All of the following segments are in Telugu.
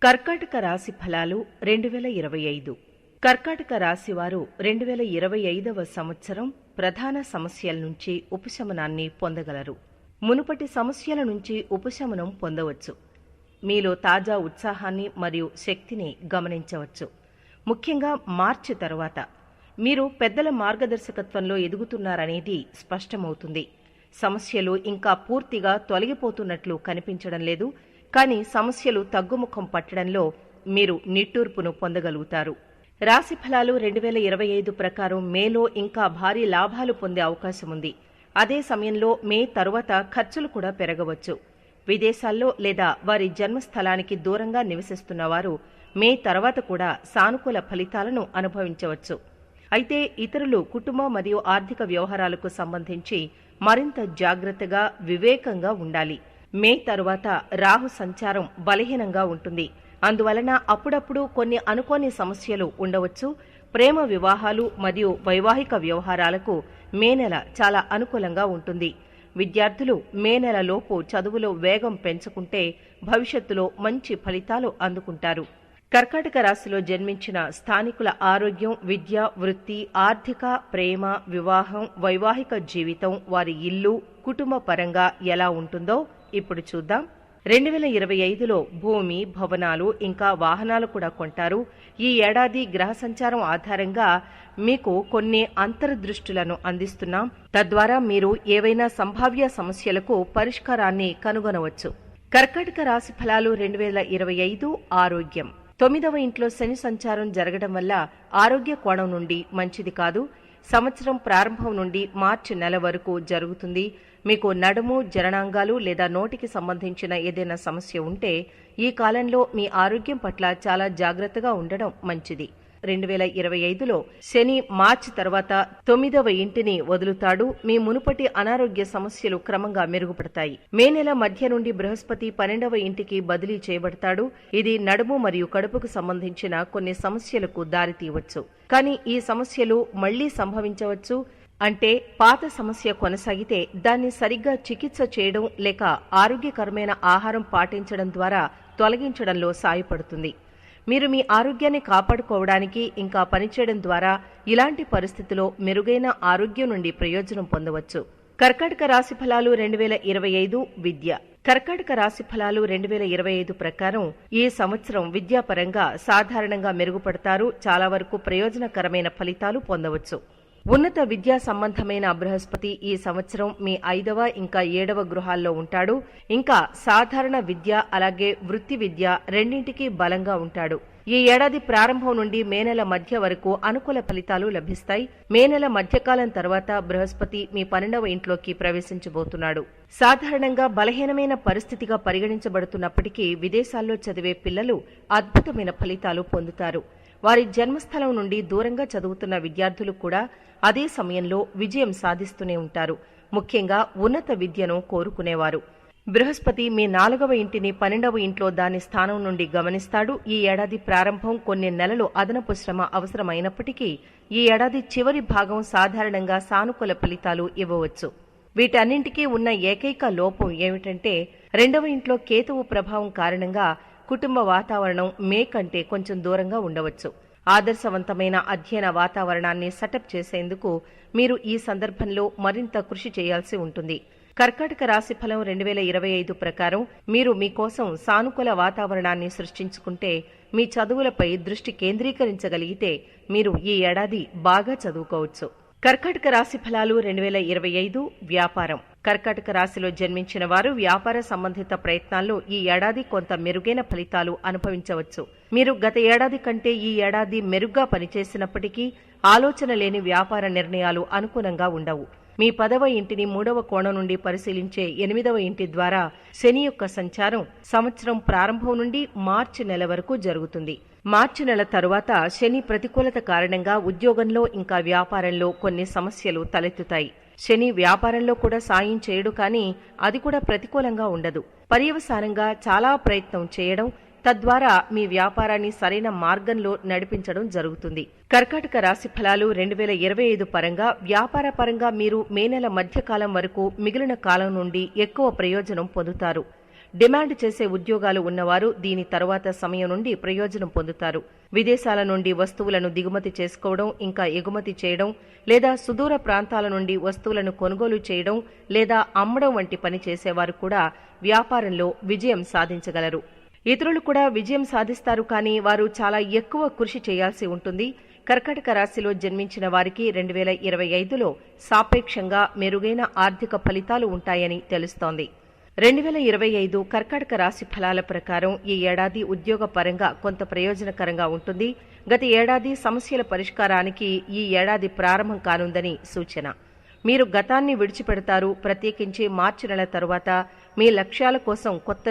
కర్కాటక రాశి ఫలాలు 2025. కర్కాటక రాశివారు 2025వ సంవత్సరం ప్రధాన సమస్యల నుంచి ఉపశమనాన్ని పొందగలరు. మునుపటి సమస్యల నుంచి ఉపశమనం పొందవచ్చు. మీలో తాజా ఉత్సాహాన్ని మరియు శక్తిని గమనించవచ్చు. ముఖ్యంగా మార్చి తరువాత మీరు పెద్దల మార్గదర్శకత్వంలో ఎదుగుతున్నారనేది స్పష్టమవుతుంది. సమస్యలు ఇంకా పూర్తిగా తొలగిపోతున్నట్లు కనిపించడం లేదు, కానీ సమస్యలు తగ్గుముఖం పట్టడంలో మీరు నిట్టూర్పును పొందగలుగుతారు. రాశి ఫలాలు 2025 ప్రకారం మేలో ఇంకా భారీ లాభాలు పొందే అవకాశం ఉంది. అదే సమయంలో మే తరువాత ఖర్చులు కూడా పెరగవచ్చు. విదేశాల్లో లేదా వారి జన్మస్థలానికి దూరంగా నివసిస్తున్నవారు మే తర్వాత కూడా సానుకూల ఫలితాలను అనుభవించవచ్చు. అయితే ఇతరులు కుటుంబ మరియు ఆర్థిక వ్యవహారాలకు సంబంధించి మరింత జాగ్రత్తగా, వివేకంగా ఉండాలి. మే తరువాత రాహు సంచారం బలహీనంగా ఉంటుంది. అందువలన అప్పుడప్పుడు కొన్ని అనుకోని సమస్యలు ఉండవచ్చు. ప్రేమ వివాహాలు మరియు వైవాహిక వ్యవహారాలకు మే నెల చాలా అనుకూలంగా ఉంటుంది. విద్యార్థులు మే నెలలోపు చదువులో వేగం పెంచుకుంటే భవిష్యత్తులో మంచి ఫలితాలు అందుకుంటారు. కర్కాటక రాశిలో జన్మించిన స్థానికుల ఆరోగ్యం, విద్య, వృత్తి, ఆర్థిక, ప్రేమ, వివాహం, వైవాహిక జీవితం, వారి ఇల్లు, కుటుంబ పరంగా ఎలా ఉంటుందో ఇప్పుడు చూద్దాం. 2025లో భూమి, భవనాలు ఇంకా వాహనాలు కూడా కొంటారు. ఈ ఏడాది గ్రహ సంచారం ఆధారంగా మీకు కొన్ని అంతర్దృష్టులను అందిస్తున్నాం. తద్వారా మీరు ఏవైనా సంభావ్య సమస్యలకు పరిష్కారాన్ని కనుగొనవచ్చు. కర్కాటక రాశి ఫలాలు 2025 ఆరోగ్యం. 9వ ఇంట్లో శని సంచారం జరగడం వల్ల ఆరోగ్య కోణం నుండి మంచిది కాదు. సంవత్సరం ప్రారంభం నుండి మార్చి నెల వరకు జరుగుతుంది. మీకు నడుము, జననాంగాలు లేదా నోటికి సంబంధించిన ఏదైనా సమస్య ఉంటే ఈ కాలంలో మీ ఆరోగ్యం పట్ల చాలా జాగ్రత్తగా ఉండడం మంచిది. 2025లో శని మార్చి తర్వాత 9వ ఇంటిని వదులుతాడు. మీ మునుపటి అనారోగ్య సమస్యలు క్రమంగా మెరుగుపడతాయి. మే నెల మధ్య నుండి బృహస్పతి 12వ ఇంటికి బదిలీ చేయబడతాడు. ఇది నడుము మరియు కడుపుకు సంబంధించిన కొన్ని సమస్యలకు దారితీయవచ్చు. కానీ ఈ సమస్యలు మళ్లీ సంభవించవచ్చు. అంటే పాత సమస్య కొనసాగితే దాన్ని సరిగ్గా చికిత్స చేయడం లేక ఆరోగ్యకరమైన ఆహారం పాటించడం ద్వారా తొలగించడంలో సాయపడుతుంది. మీరు మీ ఆరోగ్యాన్ని కాపాడుకోవడానికి ఇంకా పనిచేయడం ద్వారా ఇలాంటి పరిస్థితిలో మెరుగైన ఆరోగ్యం నుండి ప్రయోజనం పొందవచ్చు. కర్కాటక రాశి ఫలాలు 2025 విద్య. కర్కాటక రాశి ఫలాలు 2025 ప్రకారం ఈ సంవత్సరం విద్యాపరంగా సాధారణంగా మెరుగుపడతారు. చాలా వరకు ప్రయోజనకరమైన ఫలితాలు పొందవచ్చు. ఉన్నత విద్యా సంబంధమైన బృహస్పతి ఈ సంవత్సరం మీ 5వ ఇంకా 7వ గృహాల్లో ఉంటాడు. ఇంకా సాధారణ విద్య అలాగే వృత్తి విద్య రెండింటికి బలంగా ఉంటాడు. ఈ ఏడాది ప్రారంభం నుండి మే నెల మధ్య వరకు అనుకూల ఫలితాలు లభిస్తాయి. మే నెల మధ్యకాలం తర్వాత బృహస్పతి మీ 12వ ఇంట్లోకి ప్రవేశించబోతున్నాడు. సాధారణంగా బలహీనమైన పరిస్థితిగా పరిగణించబడుతున్నప్పటికీ విదేశాల్లో చదివే పిల్లలు అద్భుతమైన ఫలితాలు పొందుతారు. వారి జన్మస్థలం నుండి దూరంగా చదువుతున్న విద్యార్థులు కూడా అదే సమయంలో విజయం సాధిస్తూనే ఉంటారు. ముఖ్యంగా ఉన్నత విద్యను కోరుకునేవారు. బృహస్పతి మీ 4వ ఇంటిని 12వ ఇంట్లో దాని స్థానం నుండి గమనిస్తాడు. ఈ ఏడాది ప్రారంభం కొన్ని నెలలు అదనపు శ్రమ అవసరమైనప్పటికీ ఈ ఏడాది చివరి భాగం సాధారణంగా సానుకూల ఫలితాలు ఇవ్వవచ్చు. వీటన్నింటికీ ఉన్న ఏకైక లోపం ఏమిటంటే 2వ ఇంట్లో కేతువు ప్రభావం కారణంగా కుటుంబ వాతావరణం మే కంటే కొంచెం దూరంగా ఉండవచ్చు. ఆదర్శవంతమైన అధ్యయన వాతావరణాన్ని సెటప్ చేసేందుకు మీరు ఈ సందర్భంలో మరింత కృషి చేయాల్సి ఉంటుంది. కర్కాటక రాశి ఫలం 2025 ప్రకారం మీరు మీకోసం సానుకూల వాతావరణాన్ని సృష్టించుకుంటే మీ చదువులపై దృష్టి కేంద్రీకరించగలిగితే మీరు ఈ ఏడాది బాగా చదువుకోవచ్చు. కర్కాటక రాశి ఫలాలు 2025 వ్యాపారం. కర్కాటక రాశిలో జన్మించిన వారు వ్యాపార సంబంధిత ప్రయత్నాల్లో ఈ ఏడాది కొంత మెరుగైన ఫలితాలు అనుభవించవచ్చు. మీరు గత ఏడాది కంటే ఈ ఏడాది మెరుగ్గా పనిచేసినప్పటికీ ఆలోచన లేని వ్యాపార నిర్ణయాలు అనుకూలంగా ఉండవు. మీ 10వ ఇంటిని 3వ కోణం నుండి పరిశీలించే 8వ ఇంటి ద్వారా శని యొక్క సంచారం సంవత్సరం ప్రారంభం నుండి మార్చి నెల వరకు జరుగుతుంది. మార్చి నెల తరువాత శని ప్రతికూలత కారణంగా ఉద్యోగంలో ఇంకా వ్యాపారంలో కొన్ని సమస్యలు తలెత్తుతాయి. శని వ్యాపారంలో కూడా సాయం చేయడు, కానీ అది కూడా ప్రతికూలంగా ఉండదు. పర్యవసానంగా చాలా ప్రయత్నం చేయడం, తద్వారా మీ వ్యాపారాన్ని సరైన మార్గంలో నడిపించడం జరుగుతుంది. కర్కాటక రాశి ఫలాలు 2025 పరంగా వ్యాపార పరంగా మీరు మే నెల మధ్యకాలం వరకు మిగిలిన కాలం నుండి ఎక్కువ ప్రయోజనం పొందుతారు. డిమాండ్ చేసే ఉద్యోగాలు ఉన్నవారు దీని తరువాత సమయం నుండి ప్రయోజనం పొందుతారు. విదేశాల నుండి వస్తువులను దిగుమతి చేసుకోవడం, ఇంకా ఎగుమతి చేయడం, లేదా సుదూర ప్రాంతాల నుండి వస్తువులను కొనుగోలు చేయడం లేదా అమ్మడం వంటి పని చేసేవారు కూడా వ్యాపారంలో విజయం సాధించగలరు. ఇతరులు కూడా విజయం సాధిస్తారు, కానీ వారు చాలా ఎక్కువ కృషి చేయాల్సి ఉంటుంది. కర్కాటక రాశిలో జన్మించిన వారికి 2025లో సాపేక్షంగా మెరుగైన ఆర్థిక ఫలితాలు ఉంటాయని తెలుస్తోంది. 2025 కర్కాటక రాశి ఫలాల ప్రకారం ఈ ఏడాది ఉద్యోగపరంగా కొంత ప్రయోజనకరంగా ఉంటుంది. గత ఏడాది సమస్యల పరిష్కారానికి ఈ ఏడాది ప్రారంభం కానుందని సూచన. మీరు గతాన్ని విడిచిపెడతారు. ప్రత్యేకించి మార్చి నెల తరువాత మీ లక్ష్యాల కోసం కొత్త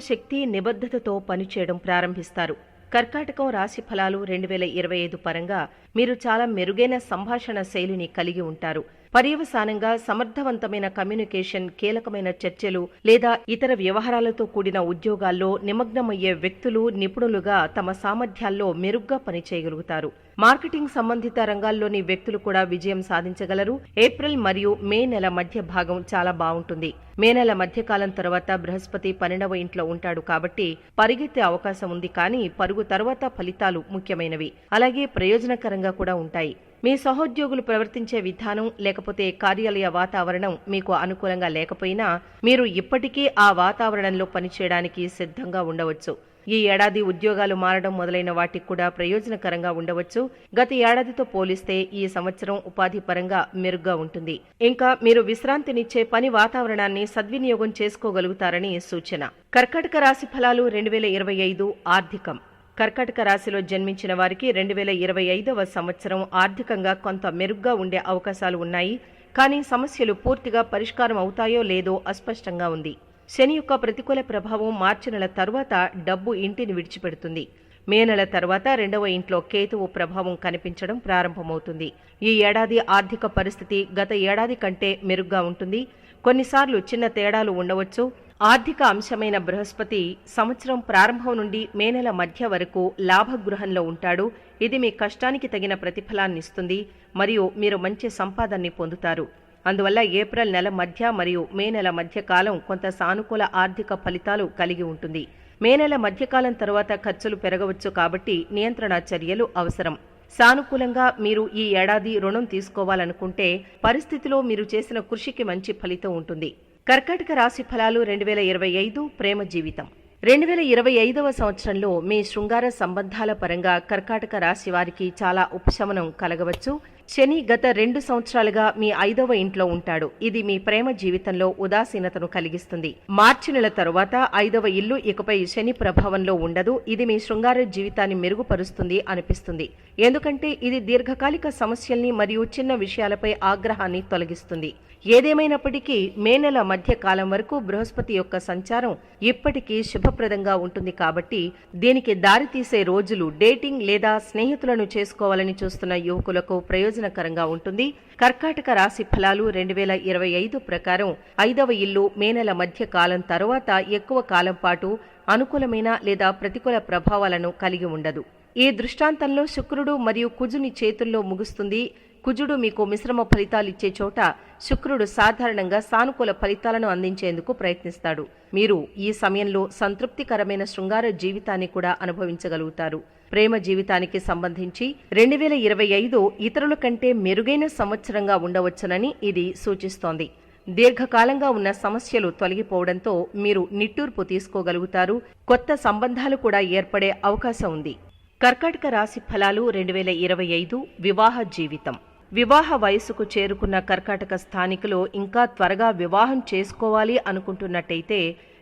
శక్తి నిబద్ధతతో పనిచేయడం ప్రారంభిస్తారు. కర్కాటకం రాశి ఫలాలు 2025 పరంగా మీరు చాలా మెరుగైన సంభాషణ శైలిని కలిగి ఉంటారు. పర్యవసానంగా సమర్థవంతమైన కమ్యూనికేషన్, కీలకమైన చర్చలు లేదా ఇతర వ్యవహారాలతో కూడిన ఉద్యోగాల్లో నిమగ్నమయ్యే వ్యక్తులు నిపుణులుగా తమ సామర్థ్యాల్లో మెరుగ్గా పనిచేయగలుగుతారు. మార్కెటింగ్ సంబంధిత రంగాల్లోని వ్యక్తులు కూడా విజయం సాధించగలరు. ఏప్రిల్ మరియు మే నెల మధ్య భాగం చాలా బాగుంటుంది. మే నెల మధ్యకాలం తర్వాత బృహస్పతి 12వ ఇంట్లో ఉంటాడు కాబట్టి పరిగెత్తే అవకాశం ఉంది, కానీ పరుగు తర్వాత ఫలితాలు ముఖ్యమైనవి, అలాగే ప్రయోజనకరంగా కూడా ఉంటాయి. మీ సహోద్యోగులు ప్రవర్తించే విధానం లేకపోతే కార్యాలయ వాతావరణం మీకు అనుకూలంగా లేకపోయినా మీరు ఇప్పటికీ ఆ వాతావరణంలో పనిచేయడానికి సిద్ధంగా ఉండవచ్చు. ఈ ఏడాది ఉద్యోగాలు మారడం మొదలైన వాటికి కూడా ప్రయోజనకరంగా ఉండవచ్చు. గత ఏడాదితో పోలిస్తే ఈ సంవత్సరం ఉపాధి పరంగా మెరుగ్గా ఉంటుంది. ఇంకా మీరు విశ్రాంతినిచ్చే పని వాతావరణాన్ని సద్వినియోగం చేసుకోగలుగుతారని సూచన. కర్కాటక రాశి ఫలాలు 2025 ఆర్థికం. కర్కాటక రాశిలో జన్మించిన వారికి 2025వ సంవత్సరం ఆర్థికంగా కొంత మెరుగ్గా ఉండే అవకాశాలు ఉన్నాయి, కానీ సమస్యలు పూర్తిగా పరిష్కారం అవుతాయో లేదో అస్పష్టంగా ఉంది. శని యొక్క ప్రతికూల ప్రభావం మార్చి నెల తరువాత డబ్బు ఇంటిని విడిచిపెడుతుంది. మే నెల తర్వాత 2వ ఇంట్లో కేతువు ప్రభావం కనిపించడం ప్రారంభమవుతుంది. ఈ ఏడాది ఆర్థిక పరిస్థితి గత ఏడాది కంటే మెరుగ్గా ఉంటుంది. కొన్నిసార్లు చిన్న తేడాలు ఉండవచ్చు. ఆర్థిక అంశమైన బృహస్పతి సంవత్సరం ప్రారంభం నుండి మే నెల మధ్య వరకు లాభగృహంలో ఉంటాడు. ఇది మీ కష్టానికి తగిన ప్రతిఫలాన్నిస్తుంది మరియు మీరు మంచి సంపాదనని పొందుతారు. అందువల్ల ఏప్రిల్ నెల మధ్య మరియు మే నెల మధ్య కాలం కొంత సానుకూల ఆర్థిక ఫలితాలు కలిగి ఉంటుంది. మే నెల మధ్యకాలం తరువాత ఖర్చులు పెరగవచ్చు, కాబట్టి నియంత్రణ చర్యలు అవసరం. సానుకూలంగా మీరు ఈ ఏడాది రుణం తీసుకోవాలనుకుంటే పరిస్థితిలో మీరు చేసిన కృషికి మంచి ఫలితం ఉంటుంది. కర్కాటక రాశి ఫలాలు 2025 ప్రేమ జీవితం. 2025వ సంవత్సరంలో మీ శృంగార సంబంధాల పరంగా కర్కాటక రాశి వారికి చాలా ఉపశమనం కలగవచ్చు. శని గత 2 సంవత్సరాలుగా మీ 5వ ఇంట్లో ఉంటాడు. ఇది మీ ప్రేమ జీవితంలో ఉదాసీనతను కలిగిస్తుంది. మార్చి నెల తరువాత 5వ ఇల్లు ఇకపై శని ప్రభావంలో ఉండదు. ఇది మీ శృంగార జీవితాన్ని మెరుగుపరుస్తుంది అనిపిస్తుంది, ఎందుకంటే ఇది దీర్ఘకాలిక సమస్యల్ని మరియు చిన్న విషయాలపై ఆగ్రహాన్ని తొలగిస్తుంది. ఏదేమైనప్పటికీ మే నెల మధ్య కాలం వరకు బృహస్పతి యొక్క సంచారం ఇప్పటికీ శుభప్రదంగా ఉంటుంది, కాబట్టి దీనికి దారితీసే రోజులు డేటింగ్ లేదా స్నేహితులను చేసుకోవాలని చూస్తున్న యువకులకు ప్రయోజనకరంగా ఉంటుంది. కర్కాటక రాశి ఫలాలు 2025 ప్రకారం 5వ ఇల్లు మే నెల మధ్య కాలం తరువాత ఎక్కువ కాలం పాటు అనుకూలమైన లేదా ప్రతికూల ప్రభావాలను కలిగి ఉండదు. ఈ దృష్టాంతంలో శుక్రుడు మరియు కుజుని చేతుల్లో ముగుస్తుంది. కుజుడు మీకు మిశ్రమ ఫలితాలిచ్చే చోట శుక్రుడు సాధారణంగా సానుకూల ఫలితాలను అందించేందుకు ప్రయత్నిస్తాడు. మీరు ఈ సమయంలో సంతృప్తికరమైన శృంగార జీవితాన్ని కూడా అనుభవించగలుగుతారు. ప్రేమ జీవితానికి సంబంధించి 2025 ఇతరుల కంటే మెరుగైన సంవత్సరంగా ఉండవచ్చునని ఇది సూచిస్తోంది. దీర్ఘకాలంగా ఉన్న సమస్యలు తొలగిపోవడంతో మీరు నిట్టూర్పు తీసుకోగలుగుతారు. కొత్త సంబంధాలు కూడా ఏర్పడే అవకాశం ఉంది. కర్కాటక రాశి ఫలాలు 2025 వివాహ జీవితం. వివాహ వయసుకు చేరుకున్న కర్కాటక స్థానికులు ఇంకా త్వరగా వివాహం చేసుకోవాలి అనుకుంటున్నట్టయితే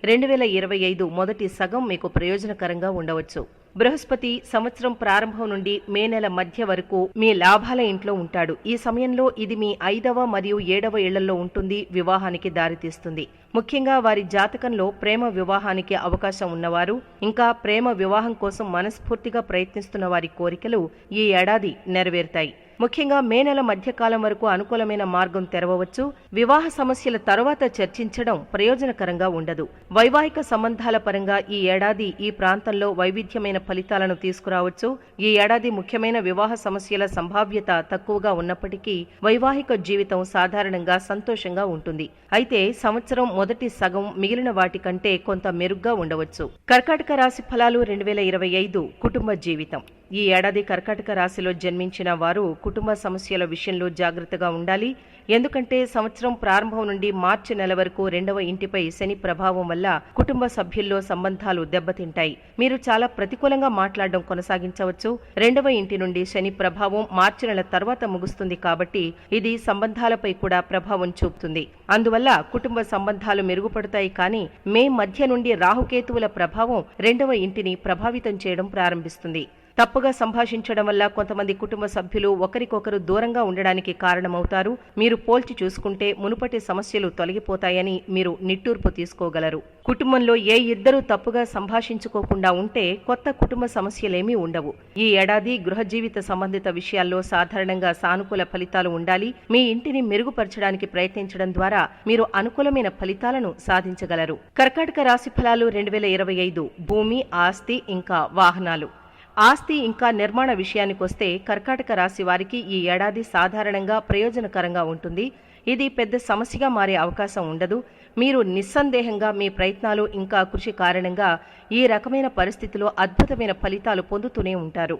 2025 మొదటి సగం మీకు ప్రయోజనకరంగా ఉండవచ్చు. బృహస్పతి సంవత్సరం ప్రారంభం నుండి మే నెల మధ్య వరకు మీ లాభాల ఇంట్లో ఉంటాడు. ఈ సమయంలో ఇది మీ 5వ మరియు 7వ ఇళ్లలో ఉంటుంది. వివాహానికి దారితీస్తుంది. ముఖ్యంగా వారి జాతకంలో ప్రేమ వివాహానికి అవకాశం ఉన్నవారు, ఇంకా ప్రేమ వివాహం కోసం మనస్ఫూర్తిగా ప్రయత్నిస్తున్న వారి కోరికలు ఈ ఏడాది నెరవేరుతాయి. ముఖ్యంగా మే నెల మధ్యకాలం వరకు అనుకూలమైన మార్గం తెరవవచ్చు. వివాహ సమస్యల తరువాత చర్చించడం ప్రయోజనకరంగా ఉండదు. వైవాహిక సంబంధాల పరంగా ఈ ఏడాది ఈ ప్రాంతంలో వైవిధ్యమైన ఫలితాలను తీసుకురావచ్చు. ఈ ఏడాది ముఖ్యమైన వివాహ సమస్యల సంభావ్యత తక్కువగా ఉన్నప్పటికీ వైవాహిక జీవితం సాధారణంగా సంతోషంగా ఉంటుంది. అయితే సంవత్సరం మొదటి సగం మిగిలిన వాటి కంటే కొంత మెరుగ్గా ఉండవచ్చు. కర్కాటక రాశి ఫలాలు 2025 కుటుంబ జీవితం. ఈ ఏడాది కర్కాటక రాశిలో జన్మించిన వారు కుటుంబ సమస్యల విషయంలో జాగ్రత్తగా ఉండాలి. ఎందుకంటే సంవత్సరం ప్రారంభం నుండి మార్చి నెల వరకు 2వ ఇంటిపై శని ప్రభావం వల్ల కుటుంబ సభ్యుల్లో సంబంధాలు దెబ్బతింటాయి. మీరు చాలా ప్రతికూలంగా మాట్లాడడం కొనసాగించవచ్చు. 2వ ఇంటి నుండి శని ప్రభావం మార్చి నెల తర్వాత ముగుస్తుంది కాబట్టి ఇది సంబంధాలపై కూడా ప్రభావం చూపుతుంది. అందువల్ల కుటుంబ సంబంధాలు మెరుగుపడతాయి. కానీ మే మధ్య నుండి రాహుకేతువుల ప్రభావం 2వ ఇంటిని ప్రభావితం చేయడం ప్రారంభిస్తుంది. తప్పుగా సంభాషించడం వల్ల కొంతమంది కుటుంబ సభ్యులు ఒకరికొకరు దూరంగా ఉండడానికి కారణమవుతారు. మీరు పోల్చి చూసుకుంటే మునుపటి సమస్యలు తొలగిపోతాయని మీరు నిట్టూర్పు తీసుకోగలరు. కుటుంబంలో ఏ ఇద్దరూ తప్పుగా సంభాషించుకోకుండా ఉంటే కొత్త కుటుంబ సమస్యలేమీ ఉండవు. ఈ ఏడాది గృహ జీవిత సంబంధిత విషయాల్లో సాధారణంగా సానుకూల ఫలితాలు ఉండాలి. మీ ఇంటిని మెరుగుపరచడానికి ప్రయత్నించడం ద్వారా మీరు అనుకూలమైన ఫలితాలను సాధించగలరు. కర్కాటక రాశి ఫలాలు 2025 భూమి, ఆస్తి ఇంకా వాహనాలు. ఆస్తి ఇంకా నిర్మాణ విషయానికొస్తే కర్కాటక రాశి వారికి ఈ ఏడాది సాధారణంగా ప్రయోజనకరంగా ఉంటుంది. ఇది పెద్ద సమస్యగా మారే అవకాశం ఉండదు. మీరు నిస్సందేహంగా మీ ప్రయత్నాలు ఇంకా కృషి కారణంగా ఈ రకమైన పరిస్థితిలో అద్భుతమైన ఫలితాలు పొందుతూనే ఉంటారు.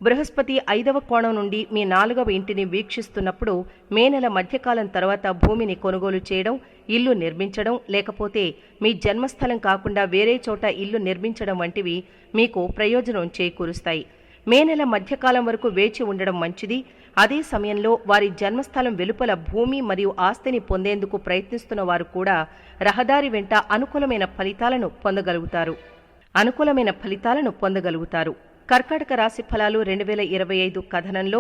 బృహస్పతి 5వ కోణం నుండి మీ 4వ ఇంటిని వీక్షిస్తున్నప్పుడు మే నెల మధ్యకాలం తర్వాత భూమిని కొనుగోలు చేయడం, ఇల్లు నిర్మించడం, లేకపోతే మీ జన్మస్థలం కాకుండా వేరే చోట ఇల్లు నిర్మించడం వంటివి మీకు ప్రయోజనం చేకూరుస్తాయి. మే నెల మధ్యకాలం వరకు వేచి ఉండడం మంచిది. అదే సమయంలో వారి జన్మస్థలం వెలుపల భూమి మరియు ఆస్తిని పొందేందుకు ప్రయత్నిస్తున్న వారు కూడా రహదారి వెంట అనుకూలమైన ఫలితాలను పొందగలుగుతారు. కర్కాటక రాశి ఫలాలు 2025 కథనంలో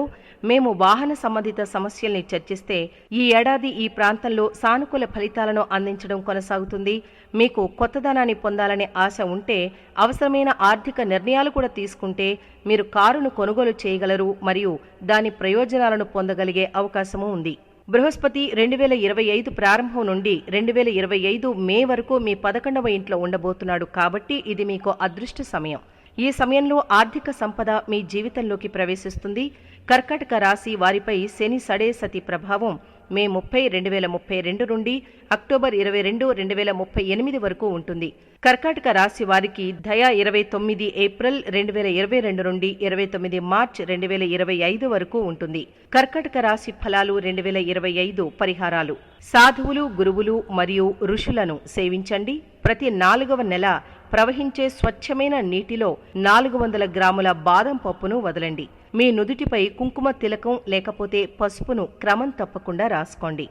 మేము వాహన సంబంధిత సమస్యల్ని చర్చిస్తే ఈ ఏడాది ఈ ప్రాంతంలో సానుకూల ఫలితాలను అందించడం కొనసాగుతుంది. మీకు కొత్తదనాన్ని పొందాలనే ఆశ ఉంటే అవసరమైన ఆర్థిక నిర్ణయాలు కూడా తీసుకుంటే మీరు కారును కొనుగోలు చేయగలరు మరియు దాని ప్రయోజనాలను పొందగలిగే అవకాశమూ ఉంది. బృహస్పతి 2025 ప్రారంభం నుండి 2025 మే వరకు మీ 11వ ఇంట్లో ఉండబోతున్నాడు కాబట్టి ఇది మీకు అదృష్ట సమయం. ఈ సమయంలో ఆర్థిక సంపద మీ జీవితంలోకి ప్రవేశిస్తుంది. కర్కాటక రాశి వారిపై శని సడేసతి ప్రభావం మే 30, 2032 నుండి అక్టోబర్ 22, 2038 వరకు ఉంటుంది. కర్కాటక రాశి వారికి దయ 29 ఏప్రిల్ 2022 నుండి 29 మార్చ్ 2025 వరకు ఉంటుంది. కర్కాటక రాశి ఫలాలు 2025 పరిహారాలు. సాధువులు, గురువులు మరియు ఋషులను సేవించండి. ప్రతి 4వ నెల ప్రవహించే స్వచ్ఛమైన నీటిలో 400 గ్రాముల బాదం పప్పును వదలండి. మీ నుదుటిపై కుంకుమ తిలకం లేకపోతే పసుపును క్రమం తప్పకుండా రాసుకోండి.